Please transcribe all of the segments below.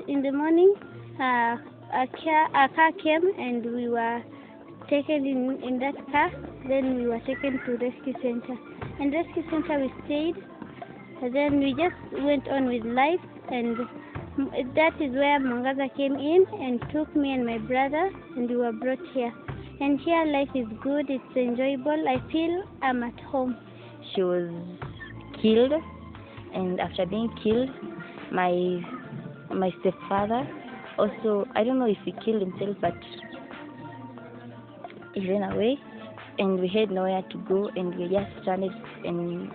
In the morning, a car came and we were taken in that car. Then we were taken to rescue center. And rescue center we stayed. And then we just went on with life, and that is where Mwangaza came in and took me and my brother, and we were brought here. And here life is good, it's enjoyable. I feel I'm at home. She was killed, and after being killed, my stepfather also, I don't know if he killed himself, but he ran away, and we had nowhere to go, and we just stranded. And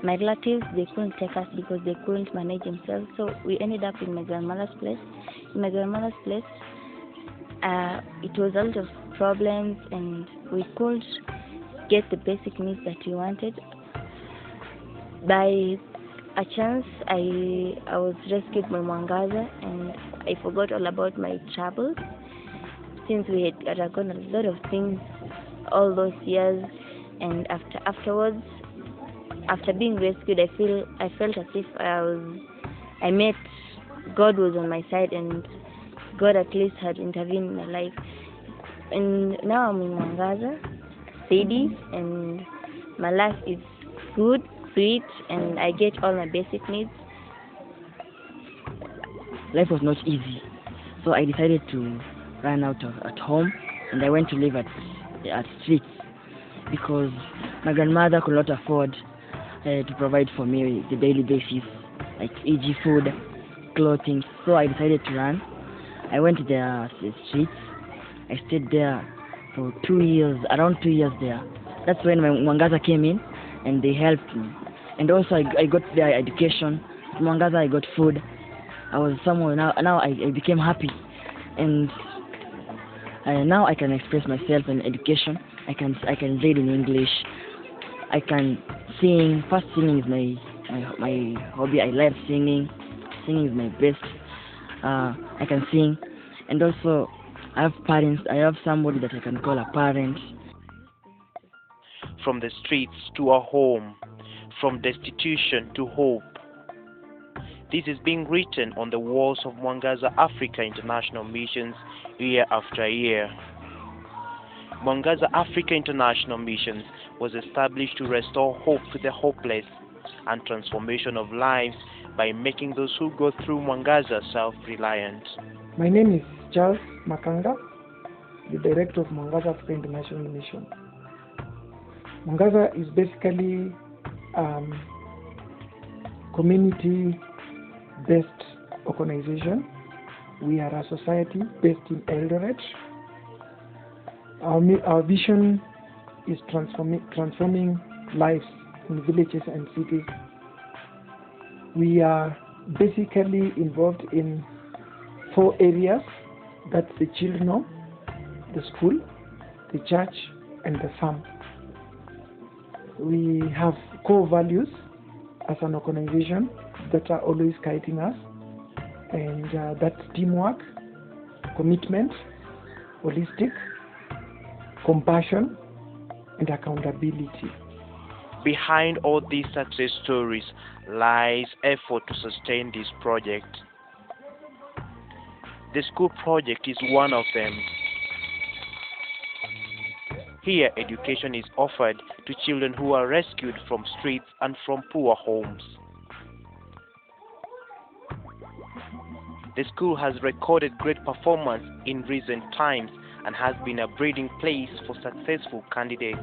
my relatives, they couldn't take us because they couldn't manage themselves, so we ended up in my grandmother's place. In my grandmother's place, it was a lot of problems, and we couldn't get the basic needs that we wanted. By a chance, I was rescued by Mwangaza, and I forgot all about my troubles since we had undergone a lot of things all those years. And afterwards, after being rescued, I felt as if God was on my side, and God at least had intervened in my life. And now I'm in Mwangaza City, and my life is good, sweet, and I get all my basic needs. Life was not easy, so I decided to run out at home, and I went to live at streets because my grandmother could not afford to provide for me the daily basis, like e.g. food, clothing. So I decided to run. I went to the streets. I stayed there for 2 years, around 2 years there. That's when my Mwangaza came in, and they helped me. And also I got their education. At Mwangaza I got food. I was somewhere now I became happy, and now I can express myself in education. I can read in English. I can sing. First, singing is my hobby. I love singing. Singing is my best. I can sing, and also I have parents. I have somebody that I can call a parent. From the streets to a home, from destitution to hope. This is being written on the walls of Mwangaza Africa International Missions year after year. Mwangaza Africa International Missions was established to restore hope to the hopeless and transformation of lives by making those who go through Mwangaza self-reliant. My name is Charles Makanga, the director of Mwangaza Africa International Mission. Mwangaza is basically community-based organization. We are a society based in Eldoret. Our vision is transforming lives in villages and cities. We are basically involved in 4 areas. That's the children home, the school, the church, and the farm. We have core values as an organization that are always guiding us, and that's teamwork, commitment, holistic, compassion, and accountability. Behind all these success stories lies effort to sustain this project. The school project is one of them. Here, education is offered to children who are rescued from streets and from poor homes. The school has recorded great performance in recent times and has been a breeding place for successful candidates.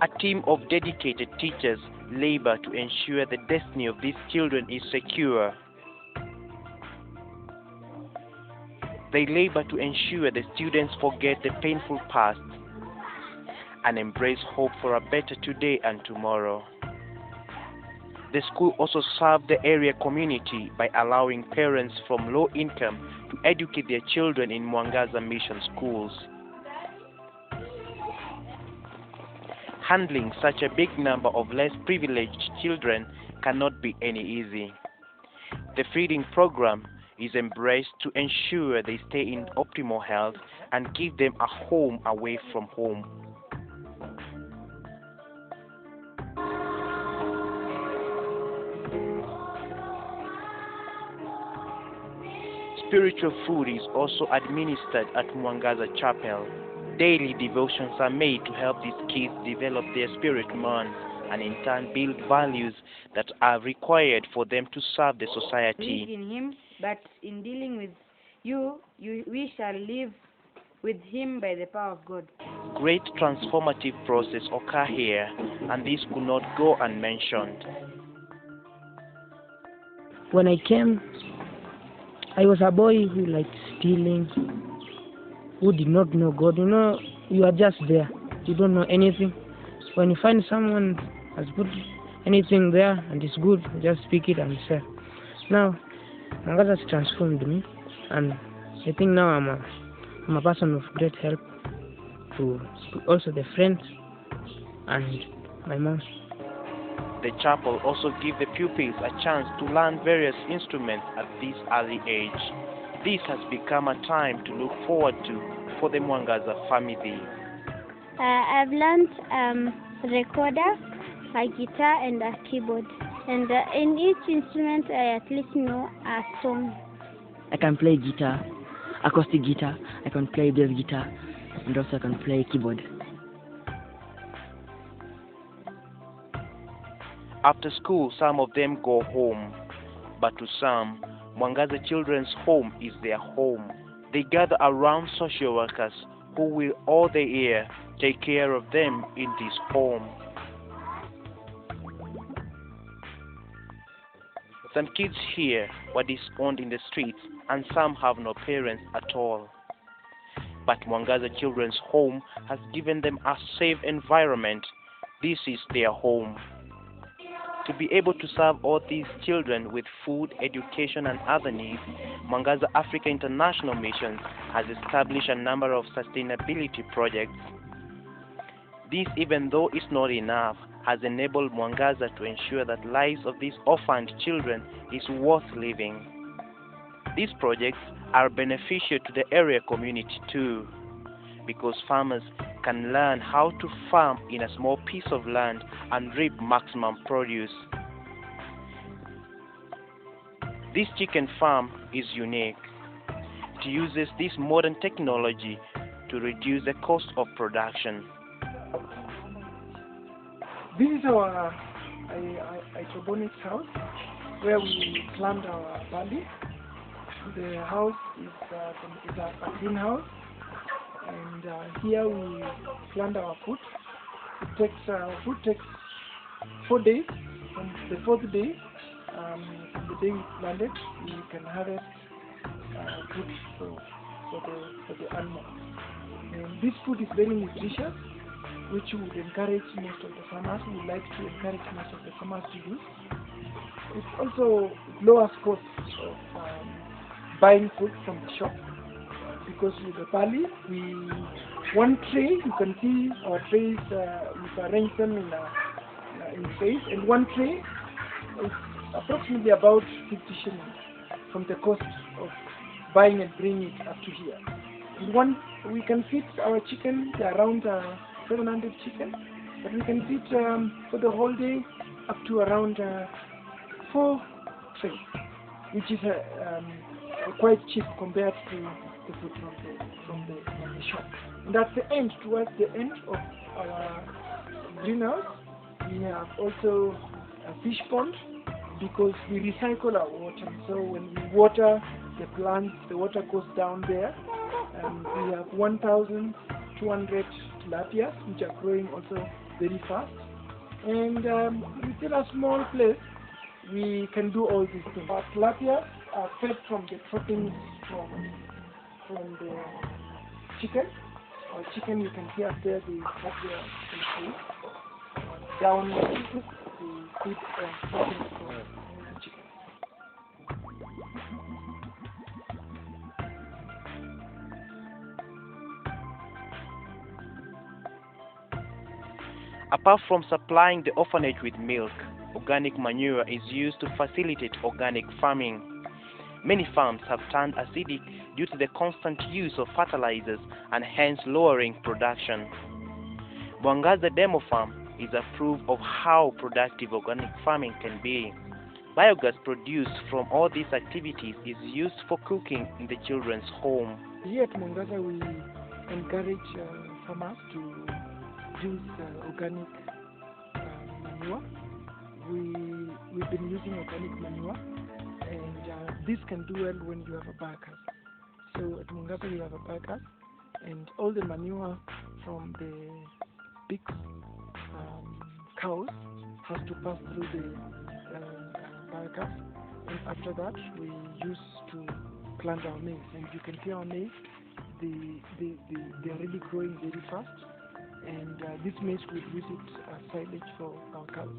A team of dedicated teachers labor to ensure the destiny of these children is secure. They labor to ensure the students forget the painful past and embrace hope for a better today and tomorrow. The school also served the area community by allowing parents from low income to educate their children in Mwangaza mission schools. Handling such a big number of less privileged children cannot be any easy. The feeding program is embraced to ensure they stay in optimal health and give them a home away from home. Spiritual food is also administered at Mwangaza Chapel. Daily devotions are made to help these kids develop their spirit man and in turn build values that are required for them to serve the Live society. in him, but in dealing with you, we shall live with him by the power of God. Great transformative process occur here, and this could not go unmentioned. When I came, I was a boy who liked stealing, who did not know God. You know, you are just there. You don't know anything. When you find someone has put anything there and it's good, just speak it and say. Now, Mwangaza has transformed me, and I think now I'm a person of great help to also the friends and my mom. The chapel also gives the pupils a chance to learn various instruments at this early age. This has become a time to look forward to for the Mwangaza family. I've learned recorder, a guitar, and a keyboard. And in each instrument, I at least know a song. I can play guitar, acoustic guitar, I can play bass guitar, and also I can play keyboard. After school, some of them go home, but to some, Mwangaza Children's Home is their home. They gather around social workers who will all the year take care of them in this home. Some kids here were disowned in the streets, and some have no parents at all. But Mwangaza Children's Home has given them a safe environment. This is their home. To be able to serve all these children with food, education, and other needs, Mwangaza Africa International Missions has established a number of sustainability projects. This, even though it's not enough, has enabled Mwangaza to ensure that lives of these orphaned children is worth living. These projects are beneficial to the area community too, because farmers can learn how to farm in a small piece of land and reap maximum produce. This chicken farm is unique. It uses this modern technology to reduce the cost of production. This is our hydroponics house where we plant our barley. The house is a greenhouse, and here we plant our food. Food takes 4 days. On the 4th day, from the day we planted, we can harvest food for the animals. And this food is very nutritious, which we would encourage most of the farmers. We would like to encourage most of the farmers to use. It also lowers costs of buying food from the shop, because with the barley, one tray, you can see our trays, we've arranged them in trays, and one tray is approximately about 50 shillings from the cost of buying and bringing it up to here. We can feed our chicken around 700 chicken, but we can feed for the whole day up to around 4 trays, which is quite cheap compared to the food from the shop. And that's towards the end of our greenhouse. We have also a fish pond, because we recycle our water. So when we water the plants, the water goes down there. And we have 1,200 tilapias, which are growing also very fast. And within a small place, we can do all these things. Our tilapias are fed from the droppings from the chicken. Our chicken, you can see up there, the food down the feed droppings for the chicken. Apart from supplying the orphanage with milk, organic manure is used to facilitate organic farming. Many farms have turned acidic due to the constant use of fertilizers and hence lowering production. Mwangaza Demo Farm is a proof of how productive organic farming can be. Biogas produced from all these activities is used for cooking in the children's home. Here at Mwangaza, we encourage farmers to use organic manure. We've been using organic manure, and this can do well when you have a biogas. So at Mwangaza, we have a biogas, and all the manure from the big cows has to pass through the biogas, and after that we use to plant our maize. And you can see our maize, they're really growing very fast, and this maize we use it as silage for our cows.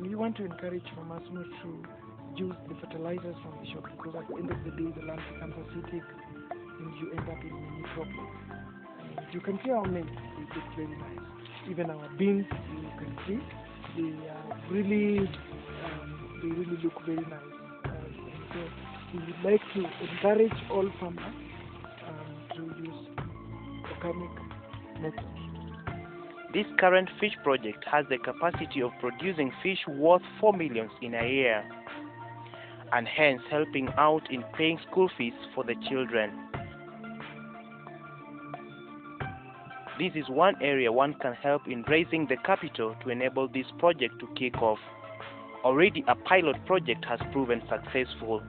We want to encourage farmers not to use the fertilizers from the shop, because at the end of the day the land becomes acidic and you end up in many problems. And you can see our maize, they look very nice. Even our beans, you can see, they are really look very nice. And so we would like to encourage all farmers to use organic methods. This current fish project has the capacity of producing fish worth 4 million in a year, and hence helping out in paying school fees for the children. This is one area one can help in raising the capital to enable this project to kick off. Already a pilot project has proven successful.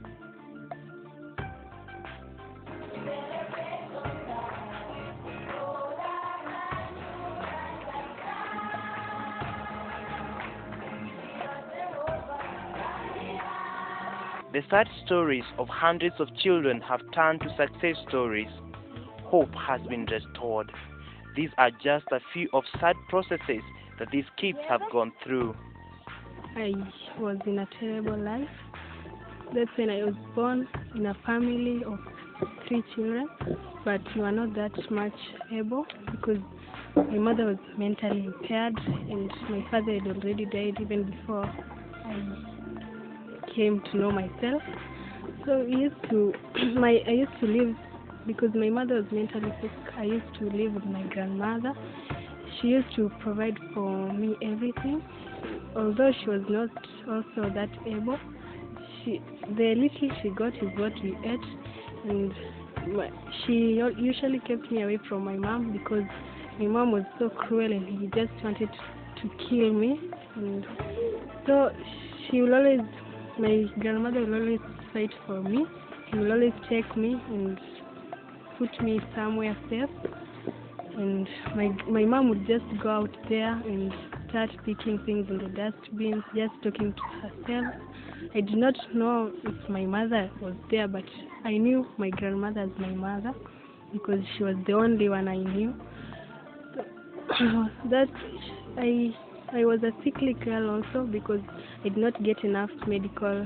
The sad stories of hundreds of children have turned to success stories. Hope has been restored. These are just a few of sad processes that these kids have gone through. I was in a terrible life. That's when I was born in a family of 3 children, but we were not that much able because my mother was mentally impaired and my father had already died even before I came to know myself. So I used to live, because my mother was mentally sick, I used to live with my grandmother. She used to provide for me everything. Although she was not also that able, the little she got is what we ate, and she usually kept me away from my mom because my mom was so cruel and he just wanted to kill me. And so my grandmother will always fight for me. She will always take me and put me somewhere safe. And my mom would just go out there and start picking things in the dustbin, just talking to herself. I did not know if my mother was there, but I knew my grandmother as my mother because she was the only one I knew. That I was a sickly girl also because I did not get enough medical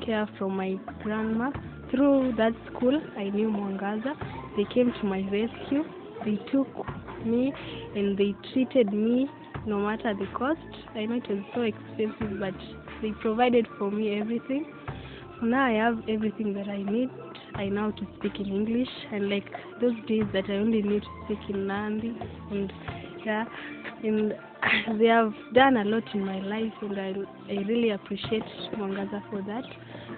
care from my grandma. Through that school, I knew Mwangaza. They came to my rescue. They took me and they treated me no matter the cost. I know it was so expensive, but they provided for me everything. Now I have everything that I need. I know how to speak in English, and like those days that I only need to speak in Nandi, and they have done a lot in my life, and I really appreciate Mwangaza for that.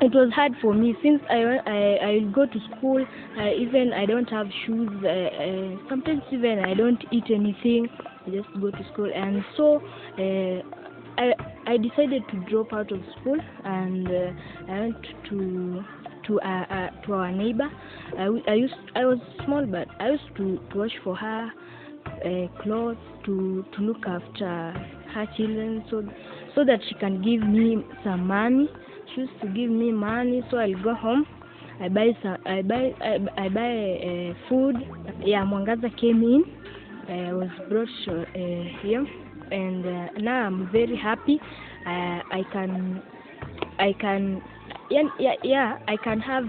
It was hard for me since I go to school. Even I don't have shoes. Sometimes even I don't eat anything. I just go to school, and so I decided to drop out of school, and I went to our neighbor. I was small, but I used to wash for her clothes, to look after her children, so that she can give me some money. She used to give me money, so I'll go home. I buy food. Yeah, Mwangaza came in. I was brought here, and now I'm very happy. I can have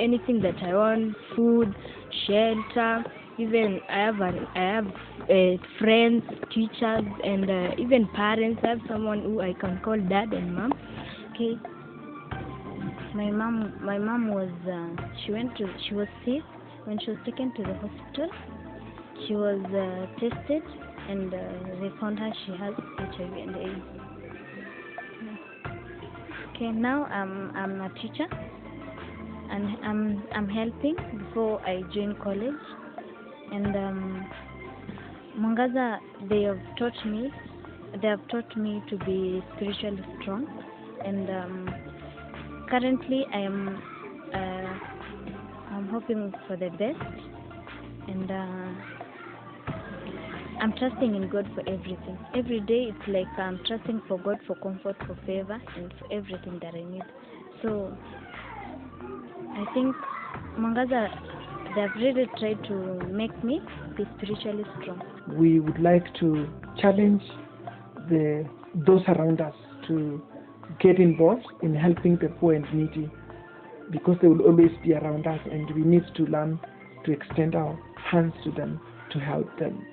anything that I want: food, shelter. Even I have friends, teachers, and even parents. I have someone who I can call dad and mom. Okay. My mom was she was sick. When she was taken to the hospital, she was tested, and they found her she has HIV and AIDS. Okay, now I'm a teacher, and I'm helping before I join college. And Mwangaza, they have taught me to be spiritually strong. And currently I'm hoping for the best, and I'm trusting in God for everything. Every day it's like I'm trusting for God for comfort, for favor, and for everything that I need. So I think Mwangaza, they've really tried to make me be spiritually strong. We would like to challenge those around us to get involved in helping the poor and needy, because they will always be around us, and we need to learn to extend our hands to them to help them.